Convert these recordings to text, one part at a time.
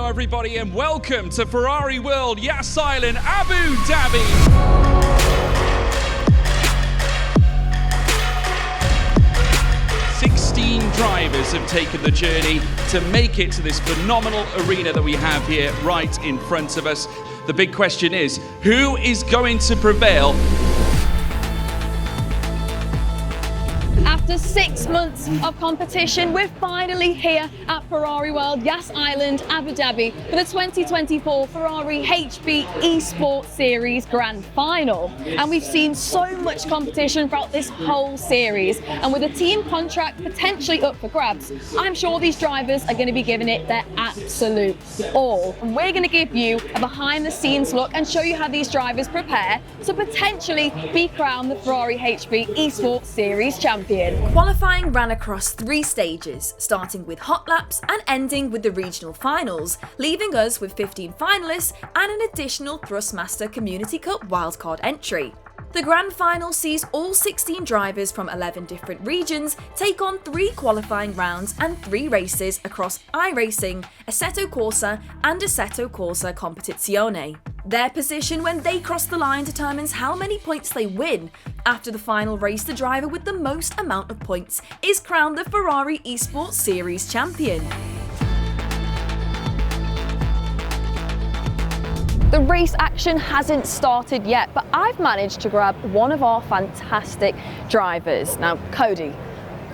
Hello everybody and welcome to Ferrari World Yas Island, Abu Dhabi. 16 drivers have taken the journey to make it to this phenomenal arena that we have here right in front of us. The big question is, who is going to prevail? After 6 months of competition, we're finally here at Ferrari World Yas Island, Abu Dhabi for the 2024 Ferrari HB Esports Series Grand Final. And we've seen so much competition throughout this whole series. And with a team contract potentially up for grabs, I'm sure these drivers are going to be giving it their absolute all. And we're going to give you a behind the scenes look and show you how these drivers prepare to potentially be crowned the Ferrari HB Esports Series champion. Qualifying ran across 3 stages, starting with hot laps and ending with the regional finals, leaving us with 15 finalists and an additional Thrustmaster Community Cup wildcard entry. The Grand Final sees all 16 drivers from 11 different regions take on 3 qualifying rounds and 3 races across iRacing, Assetto Corsa and Assetto Corsa Competizione. Their position when they cross the line determines how many points they win. After the final race, the driver with the most amount of points is crowned the Ferrari Esports Series champion. The race action hasn't started yet, but I've managed to grab one of our fantastic drivers. Now, Cody,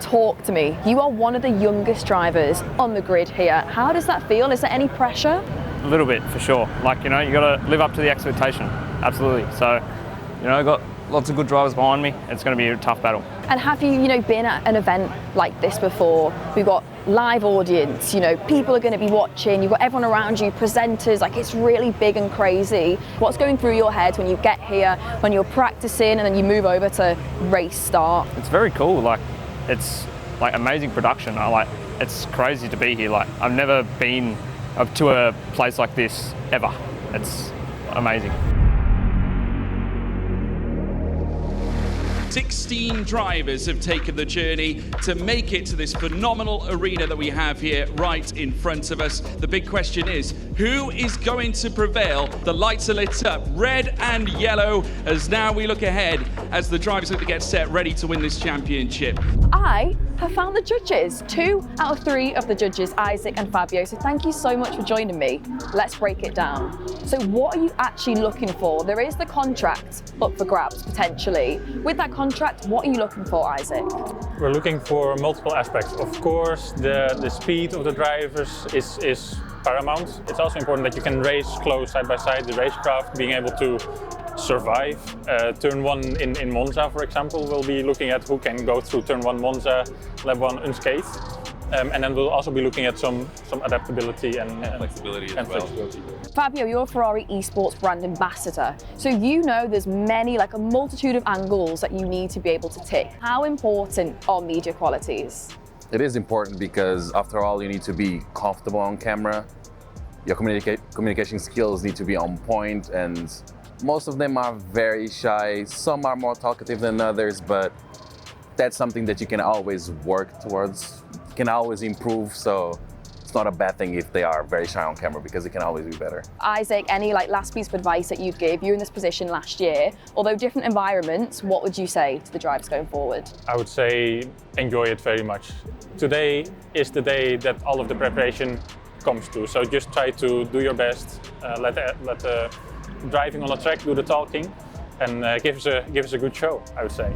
talk to me. You are one of the youngest drivers on the grid here. How does that feel? Is there any pressure? A little bit, for sure. Like, you know, you got to live up to the expectation. Absolutely. So, you know, got lots of good drivers behind me. It's going to be a tough battle. And have you, been at an event like this before? We've got live audience, people are going to be watching, you've got everyone around you, presenters, like it's really big and crazy. What's going through your head when you get here, when you're practicing and then you move over to race start? It's very cool. Like, it's like amazing production. It's crazy to be here. Like, I've never been up to a place like this ever. It's amazing. 16 drivers have taken the journey to make it to this phenomenal arena that we have here right in front of us. The big question is, who is going to prevail? The lights are lit up, red and yellow, as now we look ahead as the drivers look to get set, ready to win this championship. I have found the judges. 2 out of 3 of the judges, Isaac and Fabio, so thank you so much for joining me. Let's break it down. So what are you actually looking for? There is the contract up for grabs, potentially. With that contract, what are you looking for, Isaac? We're looking for multiple aspects. Of course, the speed of the drivers is paramount. It's also important that you can race close side by side, the racecraft, being able to survive. Turn 1 in Monza, for example, we'll be looking at who can go through turn 1 Monza, lap 1 unscathed. And then we'll also be looking at some adaptability and flexibility as well. Fabio, you're a Ferrari Esports brand ambassador. So there's a multitude of angles that you need to be able to tick. How important are media qualities? It is important because after all, you need to be comfortable on camera. Your communication skills need to be on point, and most of them are very shy. Some are more talkative than others, but that's something that you can always work towards. You can always improve, so it's not a bad thing if they are very shy on camera because it can always be better. Isaac, any last piece of advice that you'd give? You in this position last year, although different environments, what would you say to the drivers going forward? I would say enjoy it very much. Today is the day that all of the preparation comes to, so just try to do your best, let the driving on the track do the talking, and give us a good show, I would say.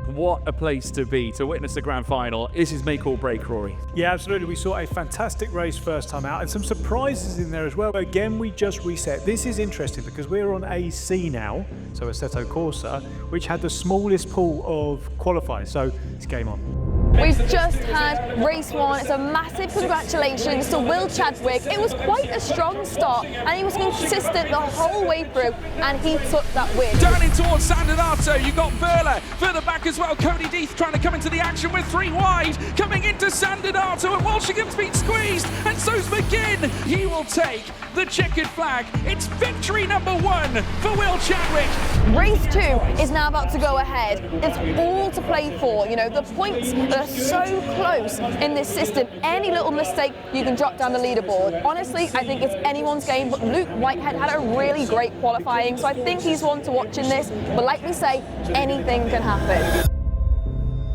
What a place to be, to witness the grand final. This is make or break, Rory. Yeah, absolutely. We saw a fantastic race first time out and some surprises in there as well. Again, we just reset. This is interesting because we're on AC now, so Assetto Corsa, which had the smallest pool of qualifiers. So it's game on. We've just had race 1. It's a massive congratulations to Will Chadwick. It was quite a strong start and he was consistent the whole way through and he took that win. Down in towards San Donato, you've got Verla Further back as well, Cody Deeth trying to come into the action with 3 wide. Coming into Sandonato, and Walshingham's been squeezed, and so's McGinn. He will take the checkered flag. It's victory number 1 for Will Chadwick. Race 2 is now about to go ahead. It's all to play for. You know, the points are so close in this system. Any little mistake, you can drop down the leaderboard. Honestly, I think it's anyone's game, but Luke Whitehead had a really great qualifying, so I think he's one to watch in this. But like we say, anything can happen.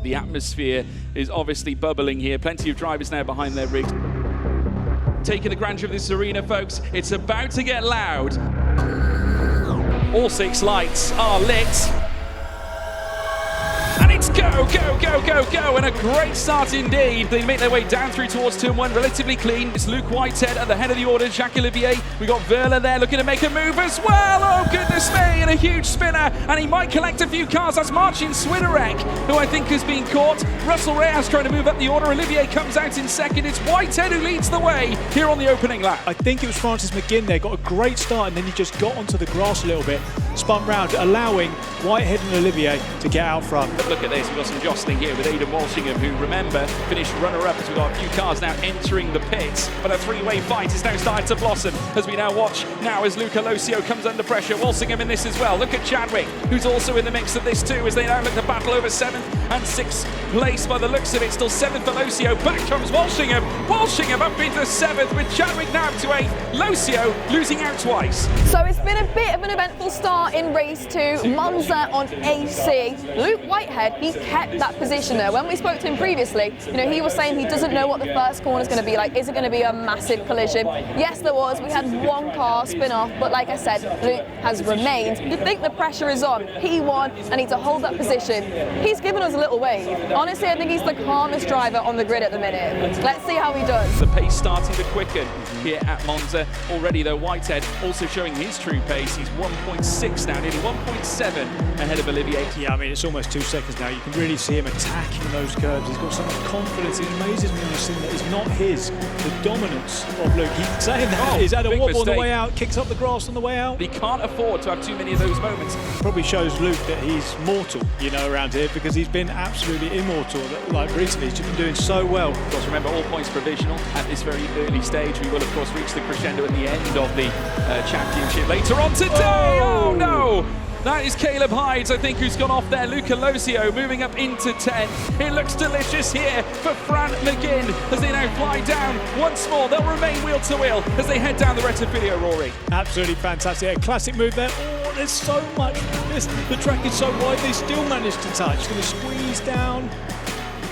The atmosphere is obviously bubbling here. Plenty of drivers now behind their rigs. Taking the grandeur of this arena, folks, it's about to get loud. All 6 lights are lit. And it's go, go, go, go, go, and a great start indeed. They make their way down through towards turn 1, relatively clean. It's Luke Whitehead at the head of the order, Jacques Olivier. We got Verla there looking to make a move as well. Oh, goodness me, and a huge spinner, and he might collect a few cars. That's Marcin Swiderek, who I think has been caught. Russell Reyes trying to move up the order. Olivier comes out in second. It's Whitehead who leads the way here on the opening lap. I think it was Francis McGinn there, got a great start, and then he just got onto the grass a little bit, spun round, allowing Whitehead and Olivier to get out front. Look at this, we've got some jostling here with Aidan Walshingham, who, remember, finished runner-up as we've got a few cars now entering the pits. But a 3-way fight is now starting to blossom as we now watch now as Luca Losio comes under pressure. Walshingham in this as well. Look at Chadwick, who's also in the mix of this too, as they now look to battle over 7th and 6th place by the looks of it. Still 7th for Losio. Back comes Walshingham. Walshingham up into 7th with Chadwick now up to 8th. Losio losing out twice. So it's been a bit of an eventful start in race 2. Monza on AC. Luke Whitehead, he kept that position there. When we spoke to him previously, you know, he was saying he doesn't know what the first corner is going to be like. Is it going to be a massive collision? Yes, there was. We had 1 car spin off, but like I said, Luke has remained. You think the pressure is on. He won and needs to hold that position. He's given us a little wave. Honestly, I think he's the calmest driver on the grid at the minute. Let's see how he does. The pace starting to quicken here at Monza. Already though, Whitehead also showing his true pace. He's 1.6 now, nearly 1.7 ahead of Olivier. Yeah, I mean, it's almost 2 seconds now. You can really see him attacking those curves. He's got so much confidence. It amazes me when I see that it's not his, the dominance of Luke. He's saying that. He's had a wobble on the way out, kicks up the grass on the way out. He can't afford to have too many of those moments. Probably shows Luke that he's mortal, you know, around here, because he's been absolutely immortal. Like recently, he's just been doing so well. Of course, remember, all points provisional at this very early stage. We will, of course, reach the crescendo at the end of the championship later on today. Oh no! That is Caleb Hydes, I think, who's gone off there. Luca Losio moving up into 10th. It looks delicious here for Fran McGinn as they now fly down once more. They'll remain wheel to wheel as they head down the Rettifidio, Rory. Absolutely fantastic. A classic move there. Oh, there's so much. The track is so wide, they still managed to touch. Going to squeeze down.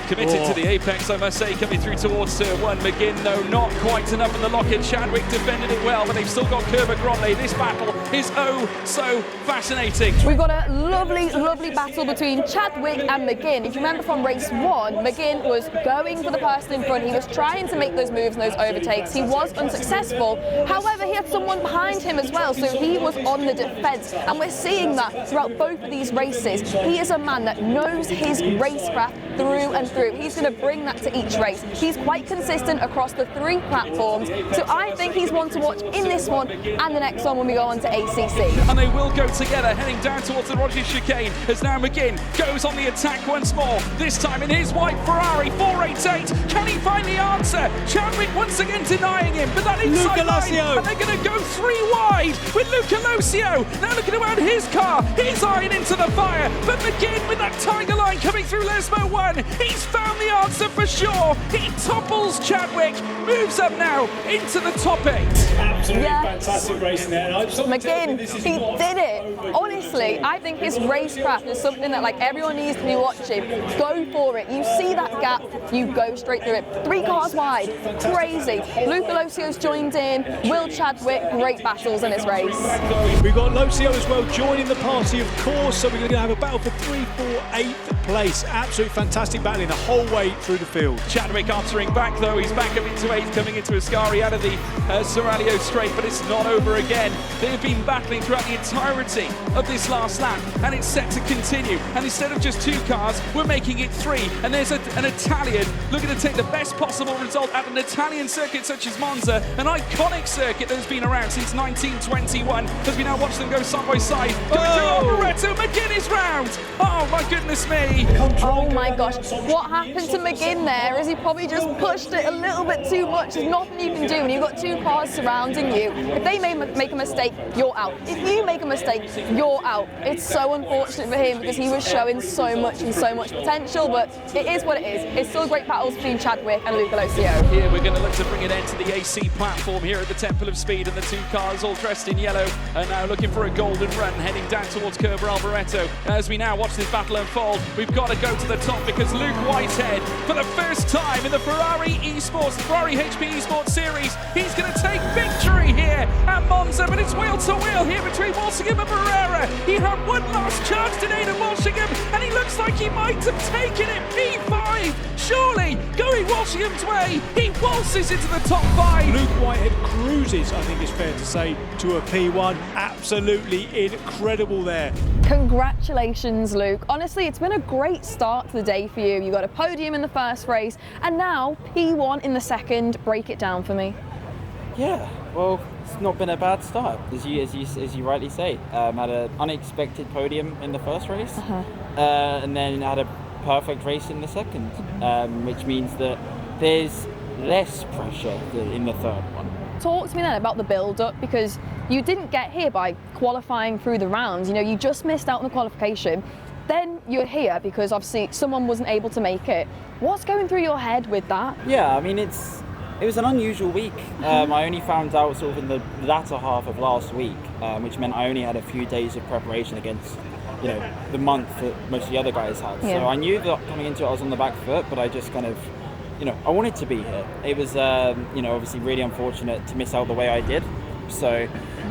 Committed to the apex, I must say, coming through towards turn 1. McGinn, though, not quite enough in the lock-in. Chadwick defended it well, but they've still got Kerber Grande. This battle is oh so fascinating. We've got a lovely, lovely battle between Chadwick and McGinn. If you remember from race 1, McGinn was going for the person in front. He was trying to make those moves and those overtakes. He was unsuccessful. However, he had someone behind him as well, so he was on the defence. And we're seeing that throughout both of these races. He is a man that knows his racecraft through and through. He's going to bring that to each race. He's quite consistent across the 3 platforms, so I think he's one to watch in this one and the next one when we go on to ACC. And they will go together, heading down towards the Rogers chicane, as now McGinn goes on the attack once more, this time in his white Ferrari 488. Can he find the answer? Chadwick once again denying him, but that inside line, and they're going to go 3 wide with Luca Losio. Now looking around his car, he's eyeing into the fire, but McGinn with that tiger line coming through Lesmo 1. He's found the answer for sure. He topples Chadwick, moves up now into the top 8. Absolutely fantastic racing there. McGinn, he did it. Honestly, I think his racecraft is something that like everyone needs to be watching. Go for it. You see that gap, you go straight through it. 3 cars wide, crazy. Luca Losio's joined in. Will Chadwick, great battles in this race. We've got Losio as well joining the party, of course. So we're going to have a battle for 3, 4, 8th place. Absolutely fantastic battling the whole way through the field. Chadwick answering back though, he's back up into 8th, coming into Ascari out of the Seraglio straight, but it's not over again. They've been battling throughout the entirety of this last lap, and it's set to continue. And instead of just 2 cars, we're making it 3. And there's an Italian looking to take the best possible result at an Italian circuit such as Monza, an iconic circuit that has been around since 1921, as we now watch them go side by side. Loretto, McGinn is round! Oh my goodness me! Oh my gosh, what happened to McGinn there is he probably just pushed it a little bit too much. There's nothing you can do when you've got 2 cars surrounding you. If they make a mistake, you're out. If you make a mistake, you're out. It's so unfortunate for him because he was showing so much and so much potential, but it is what it is. It's still great battles between Chadwick and Luca Locio. Here we're going to look to bring an end to the AC platform here at the Temple of Speed, and the 2 cars all dressed in yellow are now looking for a golden run, heading down towards Curva Alboreto. As we now watch this battle unfold, we've got to go to the top because Luke Whitehead, for the first time in the Ferrari Esports, the Ferrari HP Esports Series, he's going to take victory here at Monza, but it's wheel to wheel here between Walsingham and Barrera. He had one last chance today to Walsingham, and he looks like he might have taken it. P5, surely going Walsingham's way, he waltzes into the top 5. Luke Whitehead cruises, I think it's fair to say, to a P1. Absolutely incredible there. Congratulations, Luke. Honestly, it's been a great start to the day for you. You got a podium in the first race, and now P1 in the second. Break it down for me. Yeah, well, it's not been a bad start, as you rightly say. Had an unexpected podium in the first race, and then had a perfect race in the second, which means that there's less pressure in the third one. Talk to me then about the build-up, because you didn't get here by qualifying through the rounds. You know, you just missed out on the qualification. Then you're here because obviously someone wasn't able to make it. What's going through your head with that? Yeah, I mean, it was an unusual week. I only found out sort of in the latter half of last week, which meant I only had a few days of preparation against, you know, the month that most of the other guys had. Yeah. So I knew that coming into it I was on the back foot, but I just kind of, you know, I wanted to be here. It was, you know, obviously really unfortunate to miss out the way I did. So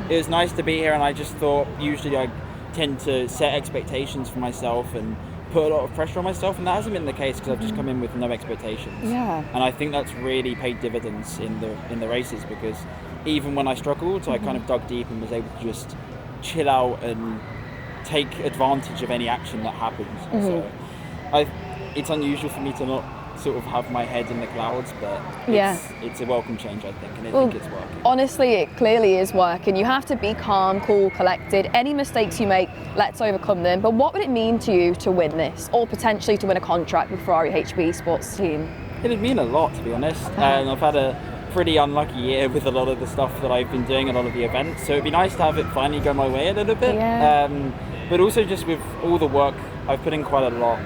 it was nice to be here, and I just thought usually I tend to set expectations for myself and put a lot of pressure on myself, and that hasn't been the case because I've just come in with no expectations. Yeah. And I think that's really paid dividends in the races, because even when I struggled, I kind of dug deep and was able to just chill out and take advantage of any action that happens. So it's unusual for me to not sort of have my head in the clouds, but it's a welcome change, I think, and I think it's working. Honestly, it clearly is working. You have to be calm, cool, collected. Any mistakes you make, let's overcome them. But what would it mean to you to win this, or potentially to win a contract with Ferrari HP Sports team? It'd mean a lot, to be honest. And I've had a pretty unlucky year with a lot of the stuff that I've been doing, a lot of the events. So it'd be nice to have it finally go my way a little bit. Yeah. But also just with all the work I've put in quite a lot,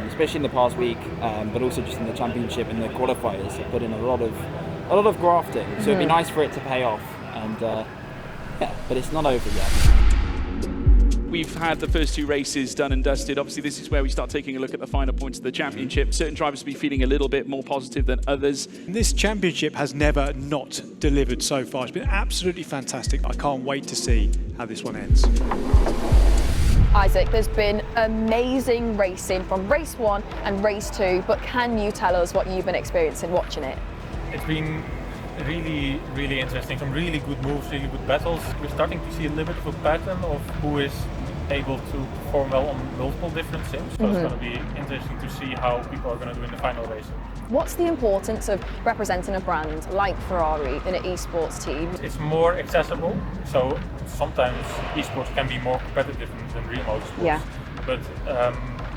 especially in the past week, but also just in the championship and the qualifiers. I've put in a lot of grafting, so it'd be nice for it to pay off. And yeah, but it's not over yet. We've had the first 2 races done and dusted. Obviously, this is where we start taking a look at the final points of the championship. Certain drivers will be feeling a little bit more positive than others. This championship has never not delivered so far. It's been absolutely fantastic. I can't wait to see how this one ends. Isaac, there's been amazing racing from race 1 and race 2, but can you tell us what you've been experiencing watching it? It's been really, really interesting. Some really good moves, really good battles. We're starting to see a little bit of a pattern of who is able to perform well on multiple different sims. So it's going to be interesting to see how people are going to do in the final race. What's the importance of representing a brand like Ferrari in an esports team? It's more accessible, so sometimes esports can be more competitive than real motorsports. Yeah. But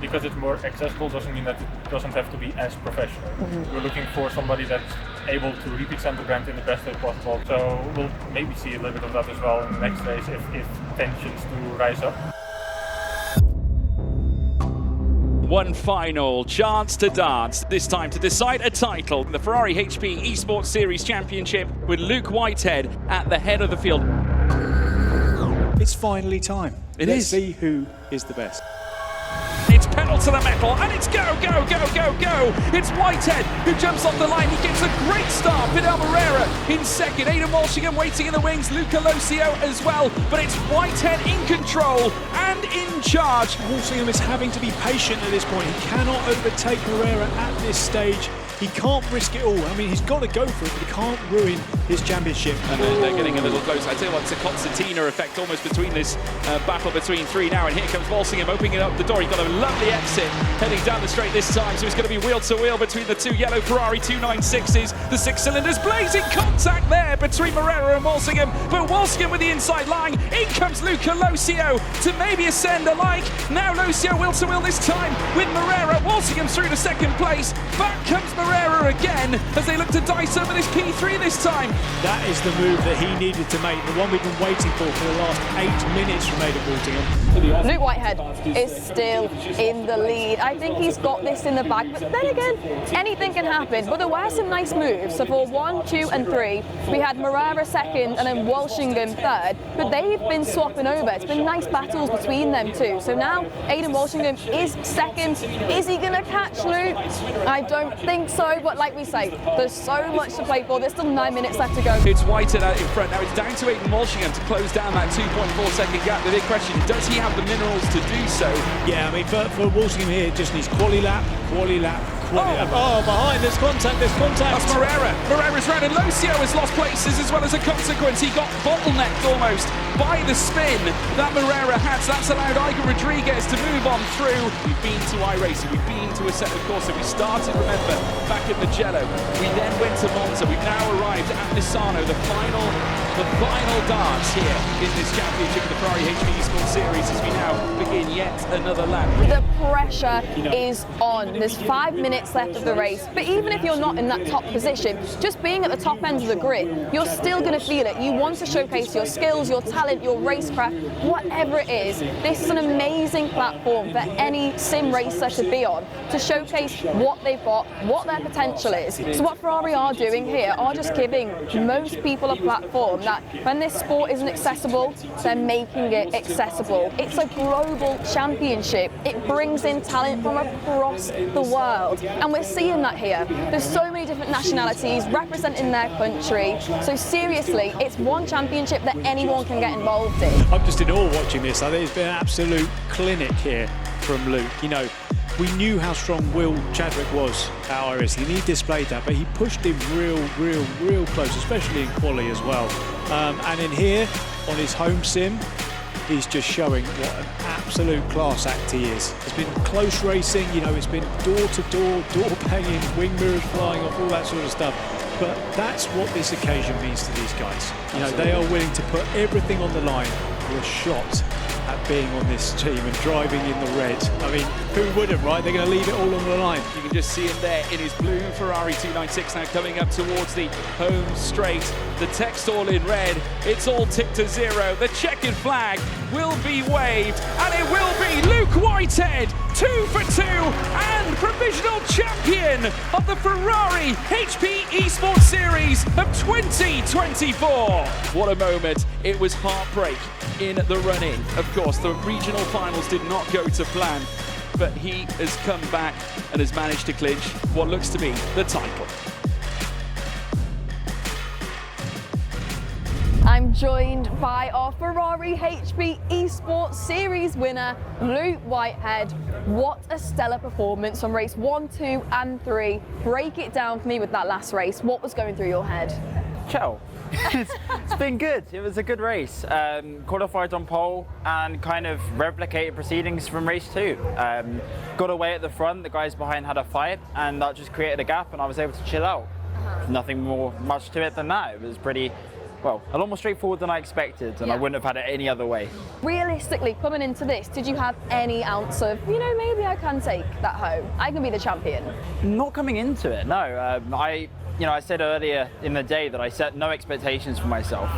because it's more accessible doesn't mean that it doesn't have to be as professional. We're looking for somebody that's able to represent the brand in the best way possible. So we'll maybe see a little bit of that as well in the next race if tensions do rise up. One final chance to dance, this time to decide a title, the Ferrari HP Esports Series Championship, with Luke Whitehead at the head of the field. It's finally time. Let's see who is the best. It's It's pedal to the metal, and it's go, go, go, go, go. It's Whitehead who jumps off the line. He gets a great start. Fidel Moreira in second. Aidan Walshingham waiting in the wings. Luca Locio as well. But it's Whitehead in control and in charge. Walshingham is having to be patient at this point. He cannot overtake Moreira at this stage. He can't risk it all. I mean, he's got to go for it, but he can't ruin his championship. And they're getting a little close. I tell you what, it's a concertina effect almost between this battle between three now. And here comes Walsingham opening up the door. He's got a lovely exit heading down the straight this time. So it's going to be wheel to wheel between the two yellow Ferrari 296s. The six cylinders blazing contact there between Moreira and Walsingham. But Walsingham with the inside line. In comes Luca Locio to maybe ascend alike. Now Locio wheel to wheel this time with Moreira. Walsingham through to second place. Back comes Moreira again as they look to dice over this P3 this time. That is the move that he needed to make, the one we've been waiting for the last 8 minutes from Aidan Walshingham. Luke Whitehead is still in the lead. I think he's got this in the bag, but then again, anything can happen. But there were some nice moves. So for 1, 2 and 3, we had Moreira second and then Walshingham third, but they've been swapping over. It's been nice battles between them too. So now Aidan Walshingham is second. Is he going to catch Luke? I don't think so, but like we say, there's so much to play for. There's still 9 minutes left to go. It's Whitehead out in front. Now it's down to Aidan Walshingham to close down that 2.4 second gap. The big question, does he have the minerals to do so? Yeah, I mean, for Walshingham here, it just needs quali lap, quali lap, quali lap. Oh, behind, there's contact, there's contact. That's Moreira. Moreira's round and Locio has lost places as well as a consequence. He got bottlenecked almost by the spin that Moreira had. So that's allowed Iger Rodriguez to move on through. We've been to iRacing, we've been to a set of courses. We started, remember, back in Mugello. We then went to Monza. We've now arrived at Misano, the final dance here in this championship of the Ferrari HP Esports Series as we now begin yet another lap. The pressure is on. There's 5 minutes left of the race, but even if you're not in that top position, just being at the top end of the grid, you're still going to feel it. You want to showcase your skills, your talent, your racecraft, whatever it is. This is an amazing platform for any sim racer to be on, to showcase what they've got, what their potential is. So what Ferrari are doing here are just giving most people a platform that when this sport isn't accessible, they're making it accessible. It's a global championship. It brings in talent from across the world. And we're seeing that here. There's so many different nationalities representing their country. So seriously, it's one championship that anyone can get involved in. I'm just in awe watching this. I think it's been an absolute clinic here from Luke. You know, we knew how strong Will Chadwick was at iRacing, and he displayed that, but he pushed him real close, especially in quali as well. And in here, on his home sim, he's just showing what an absolute class act he is. It's been close racing, you know, it's been door to door, door banging, wing mirrors flying off, all that sort of stuff. But that's what this occasion means to these guys. You know, they are willing to put everything on the line for a shot at being on this team and driving in the red. I mean, who wouldn't, right? They're going to leave it all on the line. You can just see him there in his blue Ferrari 296 now coming up towards the home straight. The text all in red. It's all ticked to 0. The checkered flag will be waved, and it will be Luke Whitehead, 2 for 2, and provisional champion of the Ferrari HP Esports Series of 2024. What a moment. It was heartbreak in the run-in. Of course, the regional finals did not go to plan, but he has come back and has managed to clinch what looks to be the title. I'm joined by our Ferrari HP Esports Series winner, Luke Whitehead. What a stellar performance on race 1, 2 and 3. Break it down for me with that last race. What was going through your head? Ciao. It's been good. It was a good race. Qualified on pole and kind of replicated proceedings from race 2. Got away at the front, the guys behind had a fight, and that just created a gap and I was able to chill out. Nothing much to it than that. It was pretty, well, a lot more straightforward than I expected, and I wouldn't have had it any other way. Realistically, Coming into this, did you have any ounce of, you know, maybe I can take that home? I can be the champion? Not coming into it, no. I said earlier in the day that I set no expectations for myself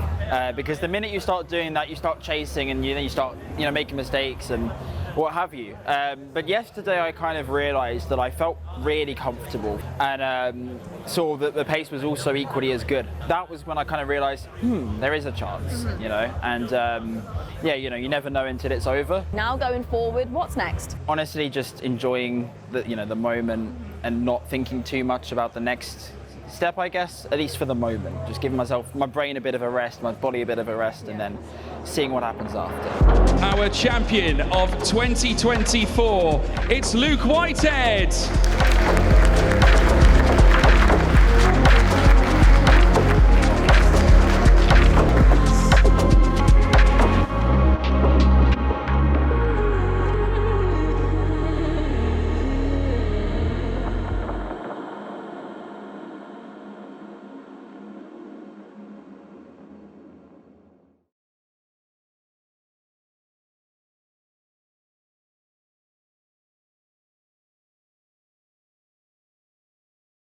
because the minute you start doing that, you start chasing and then you start, making mistakes, and what have you. But yesterday I kind of realised that I felt really comfortable and saw that the pace was also equally as good. That was when I kind of realised, there is a chance, you know, and yeah, you know, you never know until it's over. Now going forward, what's next? Honestly, just enjoying the moment and not thinking too much about the next step, I guess, at least for the moment. Just giving my brain a bit of a rest, my body a bit of a rest, and then seeing what happens after. Our champion of 2024, it's Luke Whitehead.